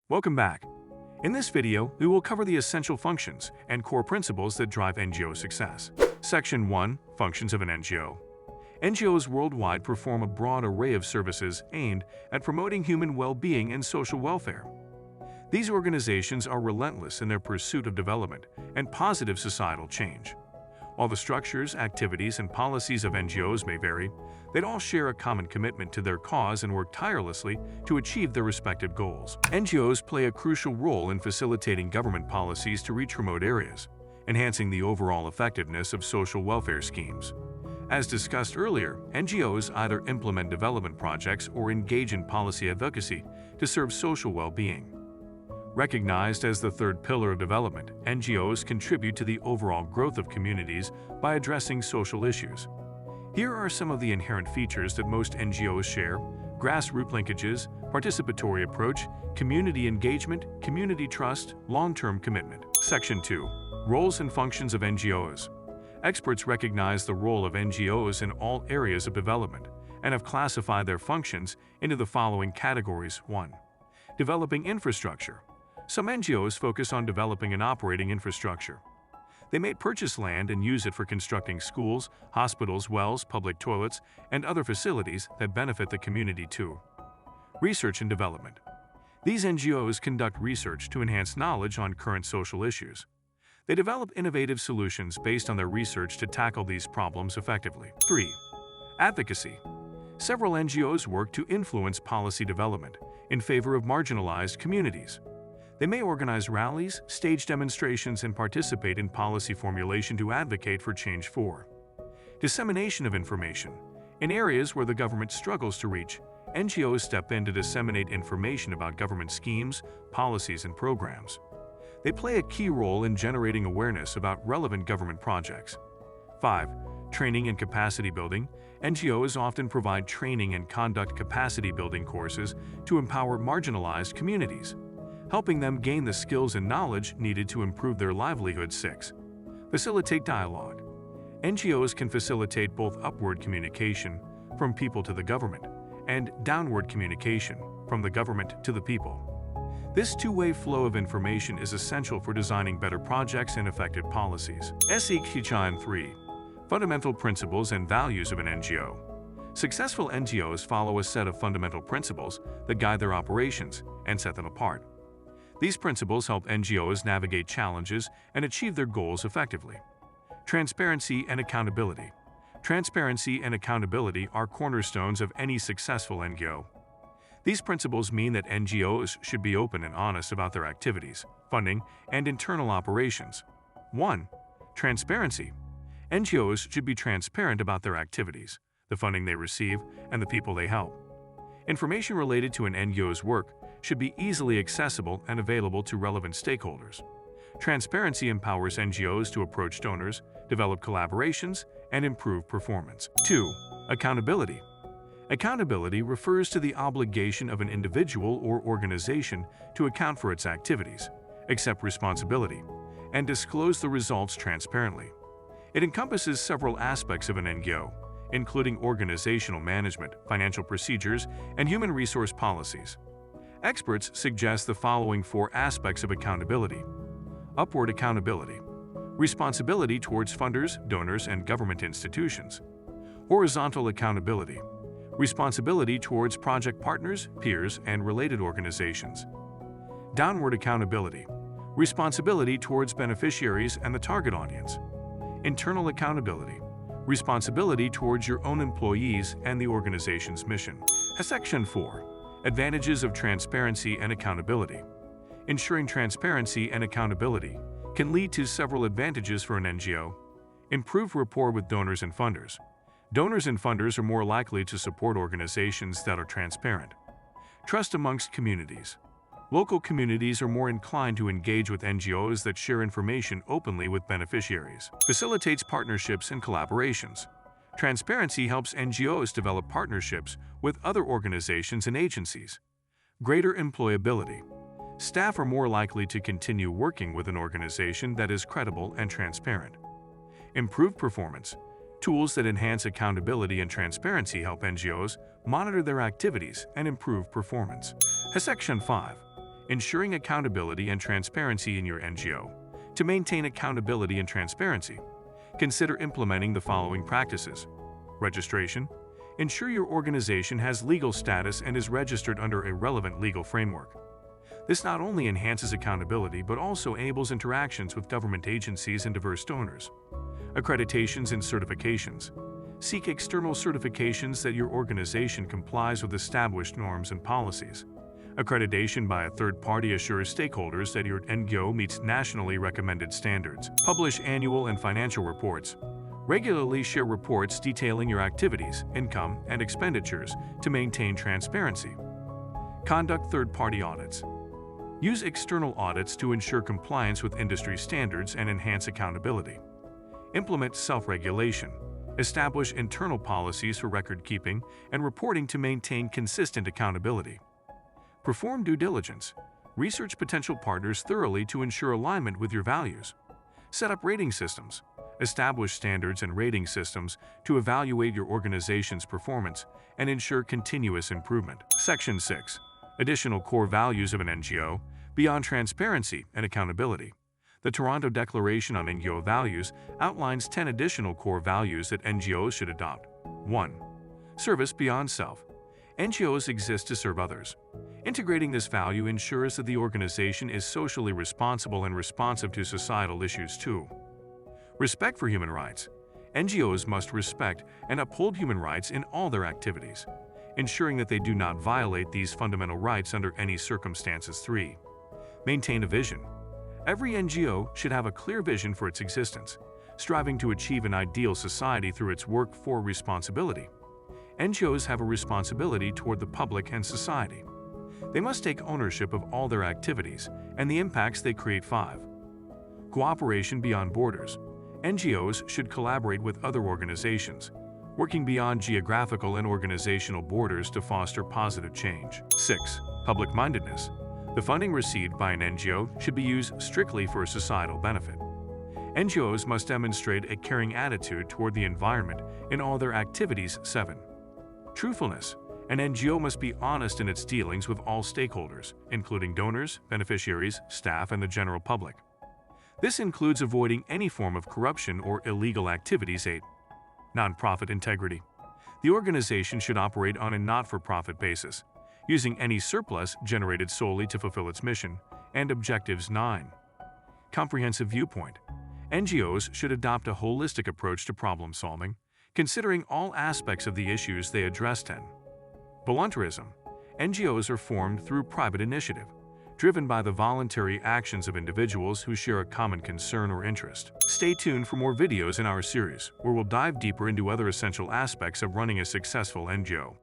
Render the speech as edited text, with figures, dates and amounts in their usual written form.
Welcome back. In this video, we will cover the essential functions and core principles that drive NGO success. Section 1. Functions of an NGO. NGOs worldwide perform a broad array of services aimed at promoting human well-being and social welfare. These organizations are relentless in their pursuit of development and positive societal change. While the structures, activities, and policies of NGOs may vary, they all share a common commitment to their cause and work tirelessly to achieve their respective goals. NGOs play a crucial role in facilitating government policies to reach remote areas, enhancing the overall effectiveness of social welfare schemes. As discussed earlier, NGOs either implement development projects or engage in policy advocacy to serve social well-being. Recognized as the third pillar of development, NGOs contribute to the overall growth of communities by addressing social issues. Here are some of the inherent features that most NGOs share: grassroots linkages, participatory approach, community engagement, community trust, long-term commitment. Section 2. Roles and functions of NGOs. Experts recognize the role of NGOs in all areas of development and have classified their functions into the following categories. 1. Developing infrastructure. Some NGOs focus on developing and operating infrastructure. They may purchase land and use it for constructing schools, hospitals, wells, public toilets, and other facilities that benefit the community too. Research and development. These NGOs conduct research to enhance knowledge on current social issues. They develop innovative solutions based on their research to tackle these problems effectively. 3. Advocacy. Several NGOs work to influence policy development in favor of marginalized communities. They may organize rallies, stage demonstrations, and participate in policy formulation to advocate for change. 4. Dissemination of information. In areas where the government struggles to reach, NGOs step in to disseminate information about government schemes, policies, and programs. They play a key role in generating awareness about relevant government projects. 5. Training and capacity building. NGOs often provide training and conduct capacity building courses to empower marginalized communities, helping them gain the skills and knowledge needed to improve their livelihood. 6. Facilitate dialogue. NGOs can facilitate both upward communication from people to the government and downward communication from the government to the people. This two-way flow of information is essential for designing better projects and effective policies. Section 3. Fundamental principles and values of an NGO. Successful NGOs follow a set of fundamental principles that guide their operations and set them apart. These principles help NGOs navigate challenges and achieve their goals effectively. Transparency and accountability. Transparency and accountability are cornerstones of any successful NGO. These principles mean that NGOs should be open and honest about their activities, funding, and internal operations. 1. Transparency. NGOs should be transparent about their activities, the funding they receive, and the people they help. Information related to an NGO's work should be easily accessible and available to relevant stakeholders. Transparency empowers NGOs to approach donors, develop collaborations, and improve performance. 2. Accountability. Accountability refers to the obligation of an individual or organization to account for its activities, accept responsibility, and disclose the results transparently. It encompasses several aspects of an NGO, including organizational management, financial procedures, and human resource policies. Experts suggest the following 4 aspects of accountability. Upward accountability. Responsibility towards funders, donors, and government institutions. Horizontal accountability. Responsibility towards project partners, peers, and related organizations. Downward accountability. Responsibility towards beneficiaries and the target audience. Internal accountability. Responsibility towards your own employees and the organization's mission. Section 4. Advantages of transparency and accountability. Ensuring transparency and accountability can lead to several advantages for an NGO. Improved rapport with donors and funders. Donors and funders are more likely to support organizations that are transparent. Trust amongst communities. Local communities are more inclined to engage with NGOs that share information openly with beneficiaries. Facilitates partnerships and collaborations. Transparency helps NGOs develop partnerships with other organizations and agencies. Greater employability. Staff are more likely to continue working with an organization that is credible and transparent. Improved performance. Tools that enhance accountability and transparency help NGOs monitor their activities and improve performance. Section 5. Ensuring accountability and transparency in your NGO. To maintain accountability and transparency, consider implementing the following practices. Registration. Ensure your organization has legal status and is registered under a relevant legal framework. This not only enhances accountability but also enables interactions with government agencies and diverse donors. Accreditations and certifications. Seek external certifications that your organization complies with established norms and policies. Accreditation by a third party assures stakeholders that your NGO meets nationally recommended standards. Publish annual and financial reports. Regularly share reports detailing your activities, income, and expenditures to maintain transparency. Conduct third-party audits. Use external audits to ensure compliance with industry standards and enhance accountability. Implement self-regulation. Establish internal policies for record-keeping and reporting to maintain consistent accountability. Perform due diligence. Research potential partners thoroughly to ensure alignment with your values. Set up rating systems. Establish standards and rating systems to evaluate your organization's performance and ensure continuous improvement. Section 6. Additional core values of an NGO, beyond transparency and accountability. The Toronto Declaration on NGO Values outlines 10 additional core values that NGOs should adopt. 1. Service beyond self. NGOs exist to serve others. Integrating this value ensures that the organization is socially responsible and responsive to societal issues too. Respect for human rights. NGOs must respect and uphold human rights in all their activities, ensuring that they do not violate these fundamental rights under any circumstances. 3. Maintain a vision. Every NGO should have a clear vision for its existence, striving to achieve an ideal society through its work for responsibility. NGOs have a responsibility toward the public and society. They must take ownership of all their activities and the impacts they create. 5. Cooperation beyond borders. NGOs should collaborate with other organizations, working beyond geographical and organizational borders to foster positive change. 6. Public-mindedness. The funding received by an NGO should be used strictly for societal benefit. NGOs must demonstrate a caring attitude toward the environment in all their activities. 7. Truthfulness. An NGO must be honest in its dealings with all stakeholders, including donors, beneficiaries, staff, and the general public. This includes avoiding any form of corruption or illegal activities. 8. Nonprofit integrity. The organization should operate on a not-for-profit basis, using any surplus generated solely to fulfill its mission and objectives. 9. Comprehensive viewpoint. NGOs should adopt a holistic approach to problem-solving, considering all aspects of the issues they address. 10. Voluntarism. NGOs are formed through private initiative, driven by the voluntary actions of individuals who share a common concern or interest. Stay tuned for more videos in our series, where we'll dive deeper into other essential aspects of running a successful NGO.